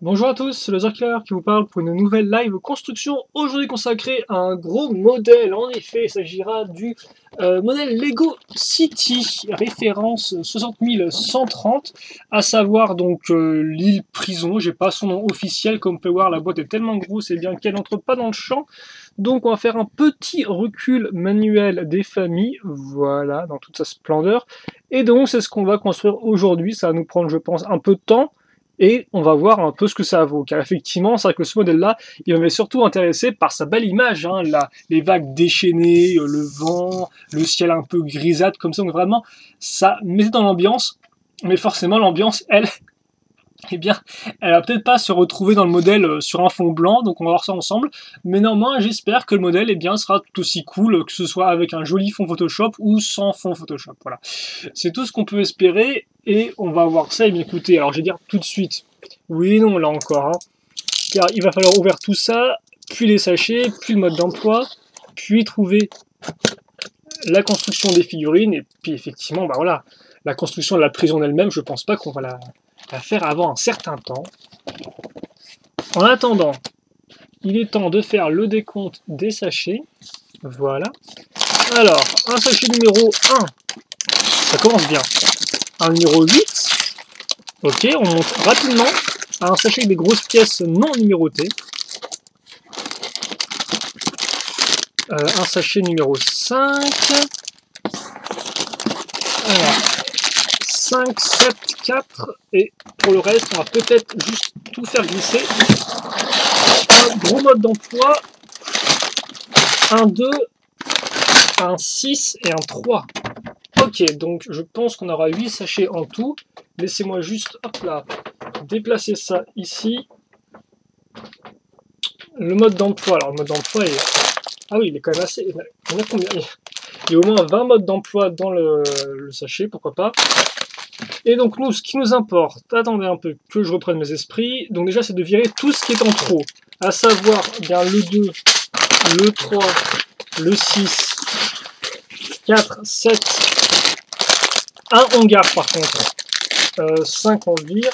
Bonjour à tous, c'est le Killer qui vous parle pour une nouvelle live construction, aujourd'hui consacrée à un gros modèle. En effet, il s'agira du modèle Lego City, référence 60130, à savoir donc l'île prison. J'ai pas son nom officiel, comme vous pouvez voir, la boîte est tellement grosse et bien qu'elle n'entre pas dans le champ. Donc on va faire un petit recul manuel des familles, voilà, dans toute sa splendeur. Et donc c'est ce qu'on va construire aujourd'hui, ça va nous prendre je pense un peu de temps. Et on va voir un peu ce que ça vaut. Car effectivement, c'est vrai que ce modèle-là, il m'avait surtout intéressé par sa belle image, hein, les vagues déchaînées, le vent, le ciel un peu grisâtre, comme ça. Donc vraiment, ça mettait dans l'ambiance. Mais forcément, l'ambiance, elle, eh bien, elle va peut-être pas se retrouver dans le modèle sur un fond blanc, donc on va voir ça ensemble. Mais néanmoins, j'espère que le modèle, eh bien, sera tout aussi cool, que ce soit avec un joli fond Photoshop ou sans fond Photoshop. Voilà. C'est tout ce qu'on peut espérer, et on va voir ça. Et bien écoutez, alors je vais dire tout de suite, oui et non, là encore, hein, car il va falloir ouvrir tout ça, puis les sachets, puis le mode d'emploi, puis trouver la construction des figurines, et puis effectivement, bah voilà, la construction de la prison elle-même, je pense pas qu'on va la faire avant un certain temps. En attendant, il est temps de faire le décompte des sachets. Voilà. Alors, un sachet numéro 1, ça commence bien. Un numéro 8, ok, on monte rapidement à un sachet avec des grosses pièces non numérotées. Un sachet numéro 5. Alors, 5, 7, 4, et pour le reste, on va peut-être juste tout faire glisser. Un gros mode d'emploi, un 2, un 6 et un 3. Ok, donc je pense qu'on aura 8 sachets en tout. Laissez-moi juste, hop là, déplacer ça ici. Le mode d'emploi, alors le mode d'emploi est... Ah oui, il est quand même assez... Il y en a combien? Il y a au moins 20 modes d'emploi dans le sachet, pourquoi pas. Et donc nous, ce qui nous importe, attendez un peu que je reprenne mes esprits, donc déjà c'est de virer tout ce qui est en trop, à savoir bien le 2, le 3, le 6, 4, 7, un on garde par contre, 5 on vire,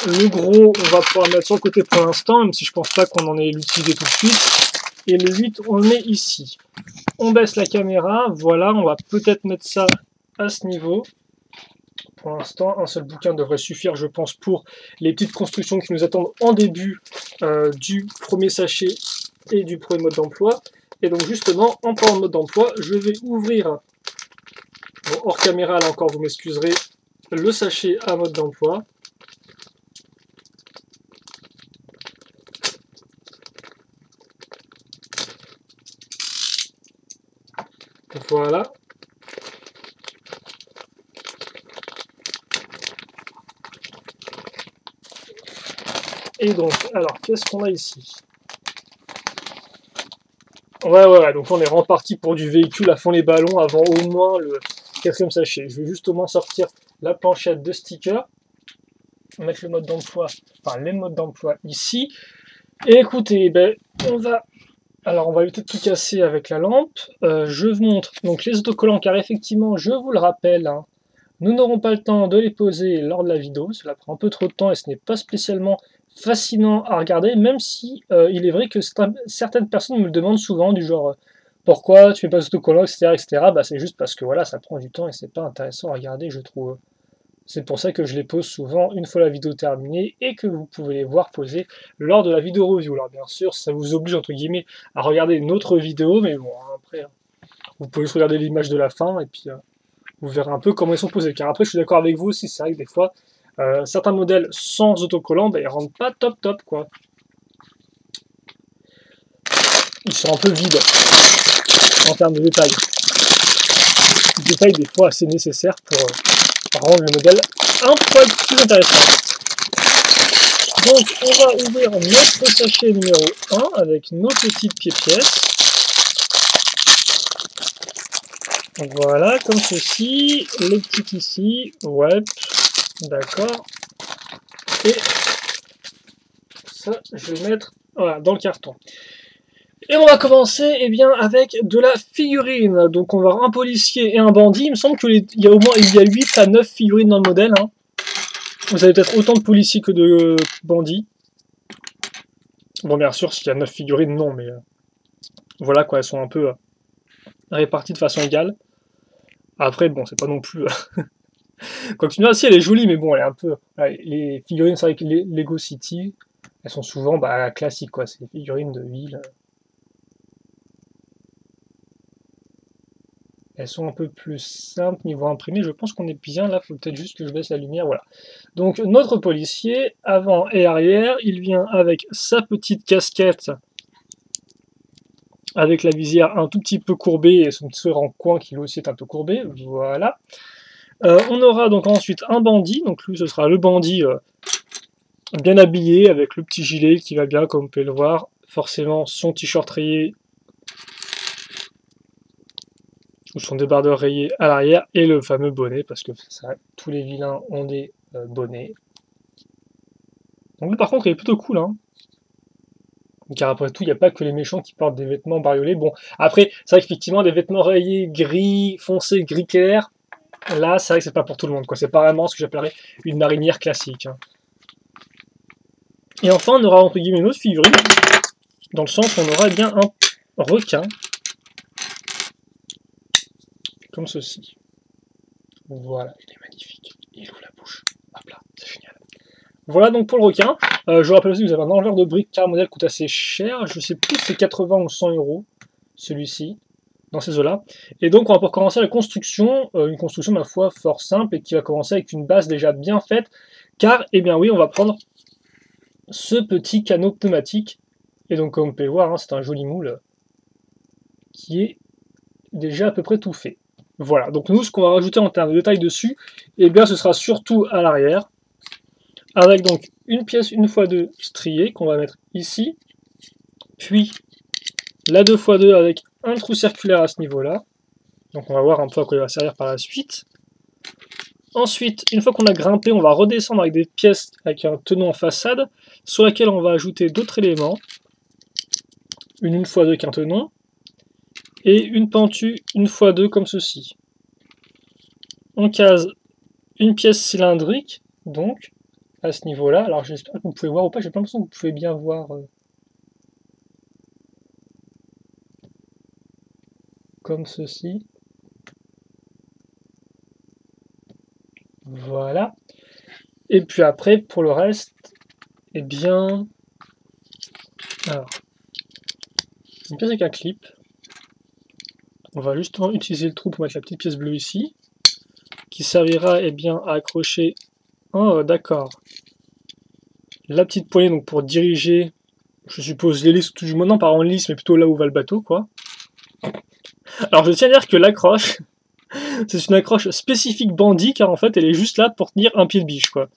le gros on va pouvoir le mettre sur le côté pour l'instant, même si je pense pas qu'on en ait l'utiliser tout de suite, et le 8 on le met ici. On baisse la caméra, voilà, on va peut-être mettre ça à ce niveau. Pour l'instant, un seul bouquin devrait suffire, je pense, pour les petites constructions qui nous attendent en début du premier sachet et du premier mode d'emploi. Et donc justement, en parlant de mode d'emploi, je vais ouvrir, bon, hors caméra là encore, vous m'excuserez, le sachet à mode d'emploi. Voilà. Et donc, alors, qu'est-ce qu'on a ici? Ouais, donc on est reparti pour du véhicule à fond les ballons avant au moins le 4e sachet. Je vais justement sortir la planchette de stickers, mettre le mode d'emploi, enfin les modes d'emploi ici. Et écoutez, ben, on va peut-être tout casser avec la lampe. Je vous montre donc les autocollants, car effectivement, je vous le rappelle, hein, nous n'aurons pas le temps de les poser lors de la vidéo, cela prend un peu trop de temps et ce n'est pas spécialement fascinant à regarder, même si il est vrai que certaines personnes me le demandent souvent, du genre pourquoi tu fais pas d'autocollant, etc. etc. Bah, c'est juste parce que voilà, ça prend du temps et c'est pas intéressant à regarder, je trouve. C'est pour ça que je les pose souvent une fois la vidéo terminée et que vous pouvez les voir poser lors de la vidéo review. Alors bien sûr, ça vous oblige entre guillemets à regarder une autre vidéo, mais bon, après, vous pouvez juste regarder l'image de la fin et puis vous verrez un peu comment ils sont posés. Car après, je suis d'accord avec vous aussi, c'est vrai que des fois, certains modèles sans autocollant, bah, ils rendent pas top quoi. Ils sont un peu vides en termes de détails. Détails des fois assez nécessaires pour rendre le modèle un poil plus intéressant. Donc on va ouvrir notre sachet numéro 1 avec nos petites pièces. Voilà, comme ceci, les petites ici, ouais, d'accord. Et ça, je vais mettre voilà, dans le carton. Et on va commencer avec de la figurine. Donc on va avoir un policier et un bandit. Il me semble qu'il y a au moins 8 à 9 figurines dans le modèle. Hein. Vous avez peut-être autant de policiers que de bandits. Bon, bien sûr, s'il y a 9 figurines, non, mais voilà quoi, elles sont un peu réparties de façon égale. Après, bon, c'est pas non plus. Quoi que tu me diras, si elle est jolie, mais bon, elle est un peu. Les figurines, c'est vrai que les Lego City, elles sont souvent classiques, quoi. C'est des figurines de ville. Elles sont un peu plus simples niveau imprimé. Je pense qu'on est bien là. Faut peut-être juste que je baisse la lumière. Voilà. Donc, notre policier, avant et arrière, il vient avec sa petite casquette avec la visière un tout petit peu courbée et son petit en coin qui lui aussi est un peu courbé. Voilà. On aura donc ensuite un bandit. Donc, lui, ce sera le bandit bien habillé avec le petit gilet qui va bien, comme vous pouvez le voir. Forcément, son t-shirt rayé ou son débardeur rayé à l'arrière et le fameux bonnet parce que ça, tous les vilains ont des bonnets. Donc lui, par contre, il est plutôt cool, hein. Car après tout, il n'y a pas que les méchants qui portent des vêtements bariolés. Bon, après, c'est vrai qu'effectivement, des vêtements rayés gris foncé, gris clair, là, c'est vrai que c'est pas pour tout le monde, quoi. C'est pas vraiment ce que j'appellerais une marinière classique, hein. Et enfin, on aura entre guillemets une autre figurine, dans le sens où on aura bien un requin, comme ceci. Voilà, il est magnifique. Il ouvre la bouche. Hop là, c'est génial. Voilà donc pour le requin. Je vous rappelle aussi que vous avez un enleveur de briques car le modèle coûte assez cher. Je sais plus si c'est 80 ou 100 euros, celui-ci, dans ces eaux-là. Et donc on va pour commencer la construction, une construction ma foi fort simple et qui va commencer avec une base déjà bien faite. Car, eh bien oui, on va prendre ce petit canot pneumatique. Et donc comme vous pouvez le voir, hein, c'est un joli moule qui est déjà à peu près tout fait. Voilà, donc nous ce qu'on va rajouter en termes de détails dessus, eh bien ce sera surtout à l'arrière. Avec donc une pièce 1x2 striée qu'on va mettre ici, puis la 2x2 avec un trou circulaire à ce niveau-là. Donc on va voir un peu à quoi il va servir par la suite. Ensuite, une fois qu'on a grimpé, on va redescendre avec des pièces avec un tenon en façade, sur laquelle on va ajouter d'autres éléments. Une 1x2 avec un tenon, et une pentue 1x2 comme ceci. On case une pièce cylindrique, donc, à ce niveau-là. Alors j'espère que vous pouvez voir ou pas, j'ai pas l'impression que vous pouvez bien voir comme ceci. Voilà. Et puis après, pour le reste, eh bien... Alors, une pièce avec un clip. On va justement utiliser le trou pour mettre la petite pièce bleue ici, qui servira eh bien, à accrocher... Oh, d'accord. La petite poignée donc pour diriger, je suppose, l'hélice, tout du moins, non pas en lice, mais plutôt là où va le bateau, quoi. Alors je tiens à dire que l'accroche, c'est une accroche spécifique bandit, car en fait elle est juste là pour tenir un pied de biche, quoi.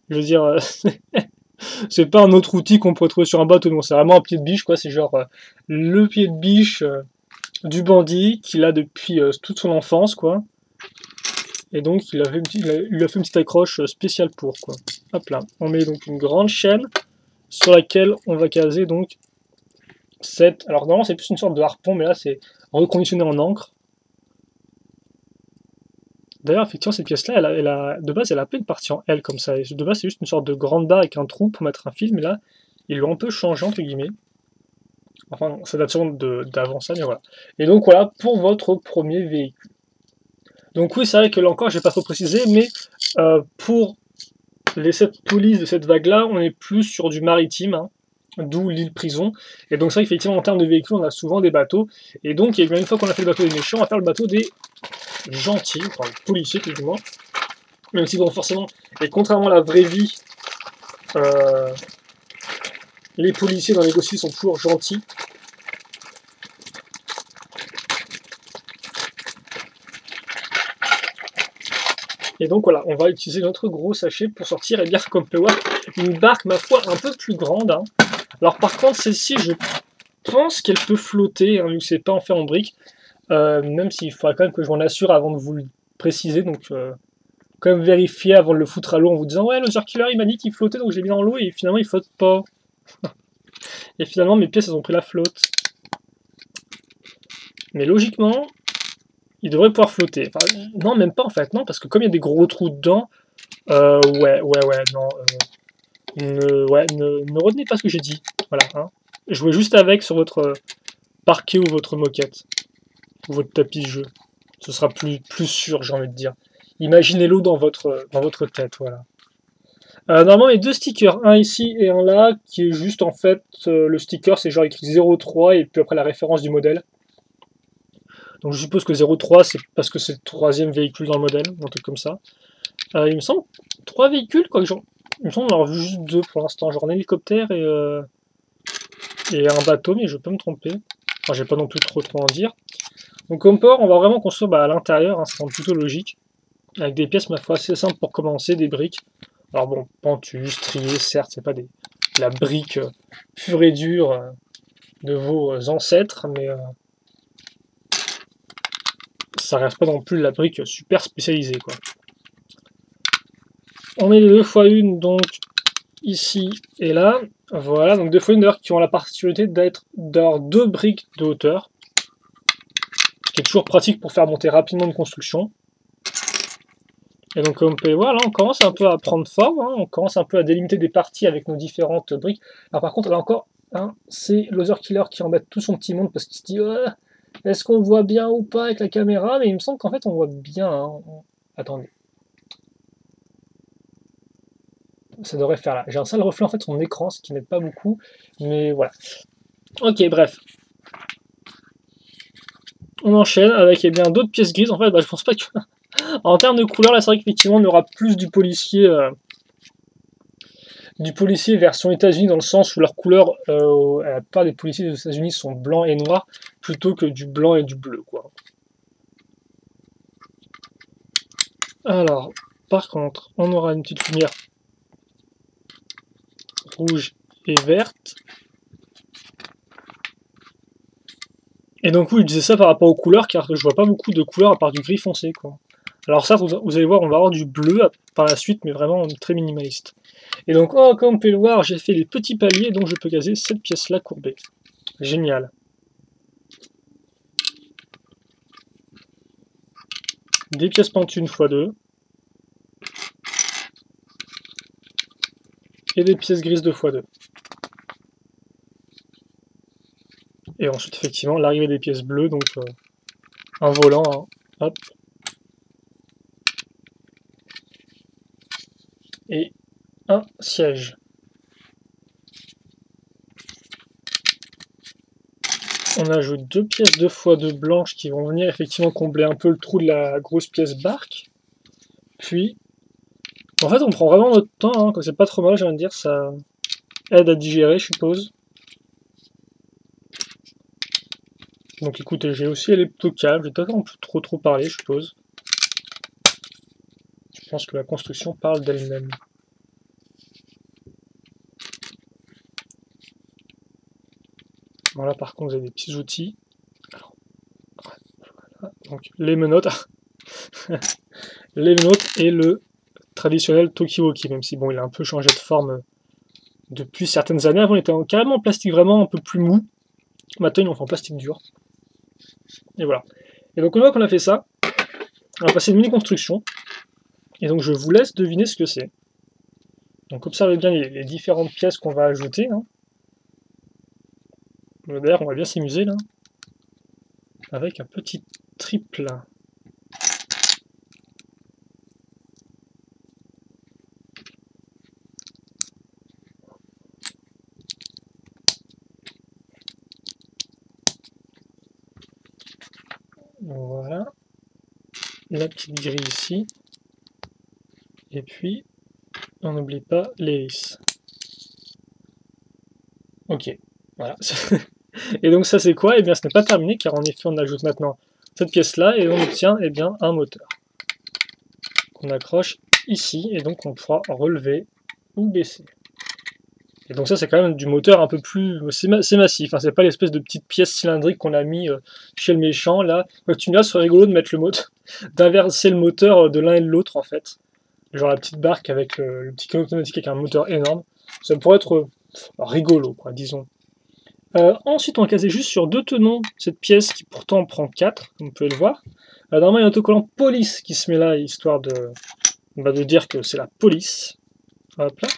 Je veux dire, c'est pas un autre outil qu'on pourrait trouver sur un bateau, non, c'est vraiment un pied de biche, quoi. C'est genre le pied de biche du bandit qu'il a depuis toute son enfance, quoi. Et donc il lui a fait une petite accroche spéciale pour, quoi. Hop là, on met donc une grande chaîne sur laquelle on va caser donc cette... Alors normalement c'est plus une sorte de harpon, mais là c'est reconditionné en encre. D'ailleurs, effectivement, cette pièce-là, de base, elle a pas une partie en L comme ça. Et de base, c'est juste une sorte de grande barre avec un trou pour mettre un film. Et là, ils l'ont un peu changé, entre guillemets. Enfin, non, ça date sûrement d'avant ça, mais voilà. Et donc, voilà, pour votre premier véhicule. Donc oui, c'est vrai que là encore, je vais pas trop préciser, mais pour les 7 polices de cette vague-là, on est plus sur du maritime, hein, d'où l'île prison. Et donc c'est vrai qu'effectivement, en termes de véhicules, on a souvent des bateaux. Et donc, une fois qu'on a fait le bateau des méchants, on va faire le bateau des gentils, enfin policiers tout du moins. Même si bon forcément, et contrairement à la vraie vie, les policiers dans les Lego City sont toujours gentils. Et donc voilà, on va utiliser notre gros sachet pour sortir, et bien comme on peut voir, une barque ma foi un peu plus grande, hein. Alors par contre celle-ci, je pense qu'elle peut flotter, hein, vu que c'est pas en fait en brique. Même s'il faudra quand même que je m'en assure avant de vous le préciser, donc quand même vérifier avant de le foutre à l'eau en vous disant ouais le circulaire il m'a dit qu'il flottait donc je l'ai mis dans l'eau et finalement il flotte pas. Et finalement mes pièces elles ont pris la flotte. Mais logiquement il devrait pouvoir flotter. Enfin, non même pas en fait, non, parce que comme il y a des gros trous dedans, Ouais, non. Ne retenez pas ce que j'ai dit. Voilà, hein. Jouez juste avec sur votre parquet ou votre moquette. Ou votre tapis de jeu. Ce sera plus sûr, j'ai envie de dire. Imaginez-le dans votre tête, voilà. Normalement, il y a deux stickers, un ici et un là, qui est juste en fait, le sticker c'est genre écrit 03 et puis après la référence du modèle. Donc je suppose que 03 c'est parce que c'est le troisième véhicule dans le modèle, un truc comme ça. Il me semble 3 véhicules, quoi que genre. Il me semble en avoir vu juste 2 pour l'instant, genre un hélicoptère et un bateau, mais je peux me tromper. Enfin, j'ai pas non plus trop à en dire. Donc comme port, on va vraiment construire à l'intérieur, hein, ça semble plutôt logique. Avec des pièces, ma foi, assez simples pour commencer, des briques. Alors bon, pentu, strié, certes, c'est pas de la brique pure et dure de vos ancêtres, mais ça reste pas non plus la brique super spécialisée, quoi. On met les 2x1 donc ici et là. Voilà, donc 2x1 d'ailleurs qui ont la particularité d'avoir 2 briques de hauteur. Ce qui est toujours pratique pour faire monter rapidement une construction. Et donc comme vous pouvez voir, là on commence un peu à prendre forme, hein, on commence un peu à délimiter des parties avec nos différentes briques. Alors par contre, là encore, hein, c'est Loser Killer qui embête tout son petit monde parce qu'il se dit est-ce qu'on voit bien ou pas avec la caméra? Mais il me semble qu'en fait on voit bien. Hein. Attendez. Ça devrait faire là. J'ai un sale reflet en fait sur mon écran, ce qui n'aide pas beaucoup. Mais voilà. Ok, bref. On enchaîne avec d'autres pièces grises. En fait, je pense pas que... En termes de couleur, là, c'est vrai qu'effectivement, on aura plus du policier version États-Unis, dans le sens où leurs couleurs, la plupart des policiers des États-Unis sont blancs et noirs, plutôt que du blanc et du bleu, quoi. Alors, par contre, on aura une petite lumière rouge et verte. Et donc, oui, je disais ça par rapport aux couleurs, car je vois pas beaucoup de couleurs à part du gris foncé, quoi. Alors ça, vous allez voir, on va avoir du bleu par la suite, mais vraiment très minimaliste. Et donc, comme vous pouvez le voir, j'ai fait les petits paliers, donc je peux caser cette pièce-là courbée. Génial. Des pièces pentues 1x2. Et des pièces grises 2x2. Et ensuite, effectivement, l'arrivée des pièces bleues, donc un volant, hein. Hop. Et un siège. On ajoute 2 pièces 2x2 blanches qui vont venir effectivement combler un peu le trou de la grosse pièce barque. Puis, en fait, on prend vraiment notre temps, hein, c'est pas trop mal, j'ai envie de dire, ça aide à digérer, je suppose. Donc écoutez, j'ai aussi elle est plutôt calme, j'ai peut-être un peu trop parler, je suppose. Je pense que la construction parle d'elle-même. Voilà, par contre, vous avez des petits outils. Alors, voilà. Donc les menottes. Les menottes et le traditionnel Tokiwoki, même si bon, il a un peu changé de forme depuis certaines années. Avant, il était carrément en plastique vraiment un peu plus mou. Maintenant, ils l'ont fait en plastique dur. Et voilà. Et donc, une fois qu'on a fait ça, on va passer une mini-construction. Et donc, je vous laisse deviner ce que c'est. Donc, observez bien les différentes pièces qu'on va ajouter. Hein. D'ailleurs, on va bien s'amuser là. Avec un petit triple. Voilà. La petite grille ici. Et puis, on n'oublie pas l'hélice. Ok, voilà. Et donc ça c'est quoi? Eh bien ce n'est pas terminé car en effet on ajoute maintenant cette pièce là et on obtient eh bien, un moteur qu'on accroche ici et donc on pourra relever ou baisser. Et donc ça c'est quand même du moteur un peu plus... c'est massif, hein, c'est pas l'espèce de petite pièce cylindrique qu'on a mis chez le méchant là. Tu me dis, ce serait rigolo de mettre le moteur, d'inverser le moteur de l'un et de l'autre en fait. Genre la petite barque avec le petit canot automatique avec un moteur énorme. Ça pourrait être rigolo quoi, disons. Ensuite, on va caser juste sur 2 tenons cette pièce qui pourtant prend 4, comme vous pouvez le voir. Normalement, il y a un autocollant police qui se met là, histoire de On va nous dire que c'est la police. Hop là.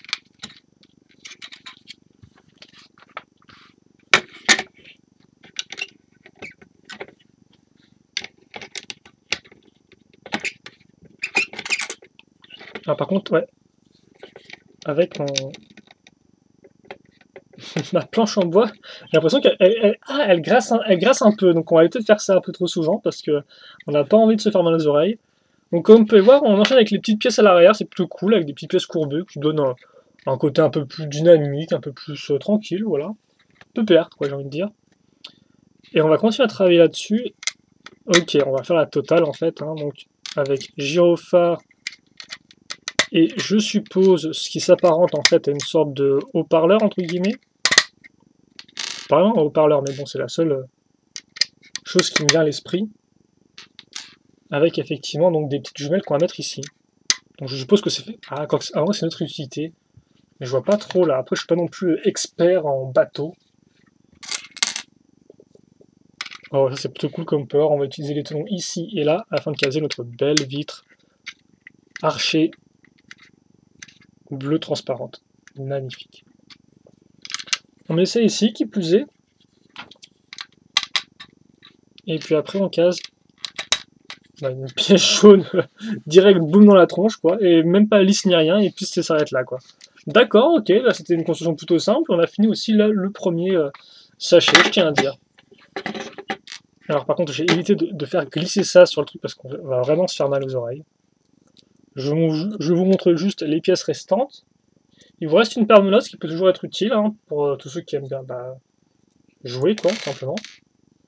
Ah, par contre, ouais. Avec ma planche en bois, j'ai l'impression qu'elle grasse, elle grasse un peu. Donc on va peut-être faire ça un peu trop souvent parce que on n'a pas envie de se faire mal aux oreilles. Donc comme vous pouvez voir, on enchaîne avec les petites pièces à l'arrière. C'est plutôt cool, avec des petites pièces courbées qui donnent un côté un peu plus dynamique, un peu plus tranquille, voilà. Un peu père, quoi, j'ai envie de dire. Et on va continuer à travailler là-dessus. Ok, on va faire la totale en fait, hein, donc avec gyrophare et je suppose ce qui s'apparente en fait à une sorte de haut-parleur entre guillemets. Pas vraiment un haut-parleur, mais bon, c'est la seule chose qui me vient à l'esprit. Avec effectivement donc des petites jumelles qu'on va mettre ici. Donc je suppose que c'est fait. Ah, avant c'est notre utilité. Mais je vois pas trop là. Après, je suis pas non plus expert en bateau. Oh, ça c'est plutôt cool comme peur. On va utiliser les tenons ici et là afin de caser notre belle vitre archée bleue transparente. Magnifique. On met ça ici, qui plus est. Et puis après, on case une pièce jaune direct boum dans la tronche, quoi. Et même pas lisse ni rien, et puis ça s'arrête là, quoi. D'accord, ok, là c'était une construction plutôt simple. On a fini aussi là le premier sachet, je tiens à dire. Alors par contre, j'ai évité de faire glisser ça sur le truc parce qu'on va vraiment se faire mal aux oreilles. Je vous montre juste les pièces restantes. Il vous reste une paire de notes, ce qui peut toujours être utile hein, pour tous ceux qui aiment bien jouer, quoi, simplement.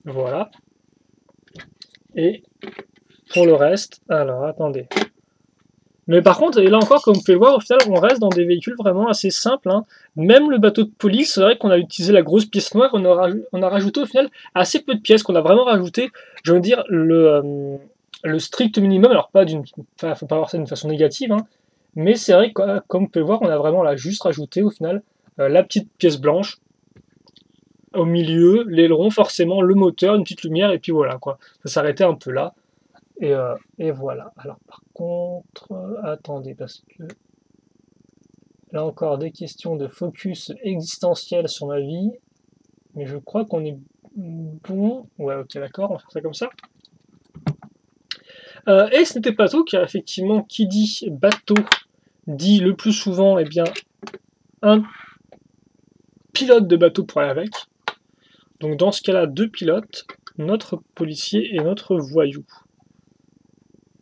Voilà. Et pour le reste, alors attendez. Mais par contre, et là encore, comme vous pouvez le voir, au final, on reste dans des véhicules vraiment assez simples. Hein. Même le bateau de police, c'est vrai qu'on a utilisé la grosse pièce noire, on a rajouté au final assez peu de pièces, qu'on a vraiment rajouté, je veux dire, le strict minimum. Alors, pas d'une. Enfin, faut pas voir ça d'une façon négative, hein, mais c'est vrai que, comme vous pouvez le voir, on a vraiment là juste rajouté au final la petite pièce blanche au milieu, l'aileron, forcément, le moteur, une petite lumière, et puis voilà, quoi. Ça s'arrêtait un peu là. Et voilà. Alors par contre, attendez, parce que là encore des questions de focus existentiel sur ma vie, mais je crois qu'on est bon. Ouais, ok, d'accord, on va faire ça comme ça. Et ce n'était pas tout, car effectivement, qui dit bateau dit le plus souvent, eh bien, un pilote de bateau pour aller avec. Donc dans ce cas-là, deux pilotes, notre policier et notre voyou.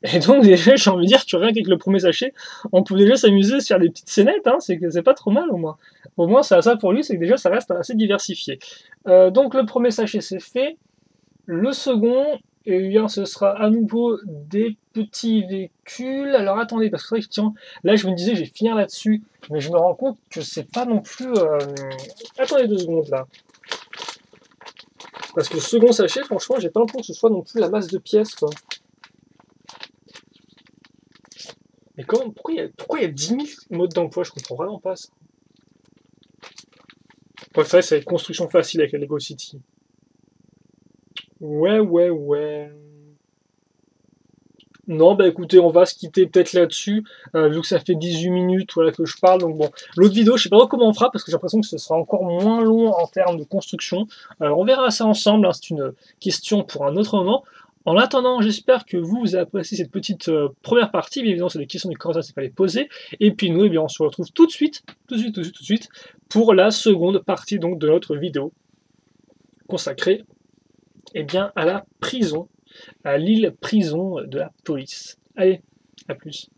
Et donc déjà, j'ai envie de dire que rien qu'avec le premier sachet, on peut déjà s'amuser à se faire des petites scénettes, hein, c'est que c'est pas trop mal au moins. Au moins, ça pour lui, c'est que déjà, ça reste assez diversifié. Donc le premier sachet, c'est fait. Le second, eh bien, ce sera à nouveau des petits véhicules. Alors attendez, parce que c'est vrai que tiens, là je me disais, je vais finir là-dessus, mais je me rends compte que c'est pas non plus... Attendez 2 secondes là. Parce que le second sachet, franchement, j'ai pas l'impression que ce soit non plus la masse de pièces, quoi. Mais comment, pourquoi il y a 10 000 modes d'emploi? Je comprends vraiment pas ça. Ouais, c'est vrai, c'est une construction facile avec la Lego City. Ouais. Non, bah écoutez, on va se quitter peut-être là-dessus, vu que ça fait 18 minutes voilà, que je parle. Donc bon, l'autre vidéo, je sais pas trop comment on fera, parce que j'ai l'impression que ce sera encore moins long en termes de construction. Alors on verra ça ensemble, hein, c'est une question pour un autre moment. En attendant, j'espère que vous avez apprécié cette petite première partie. Bien évidemment, c'est des questions du commentaire, c'est pas les poser. Et puis nous, eh bien, on se retrouve tout de suite, pour la seconde partie donc de notre vidéo consacrée eh bien, à la prison, à l'île prison de la police. Allez, à plus.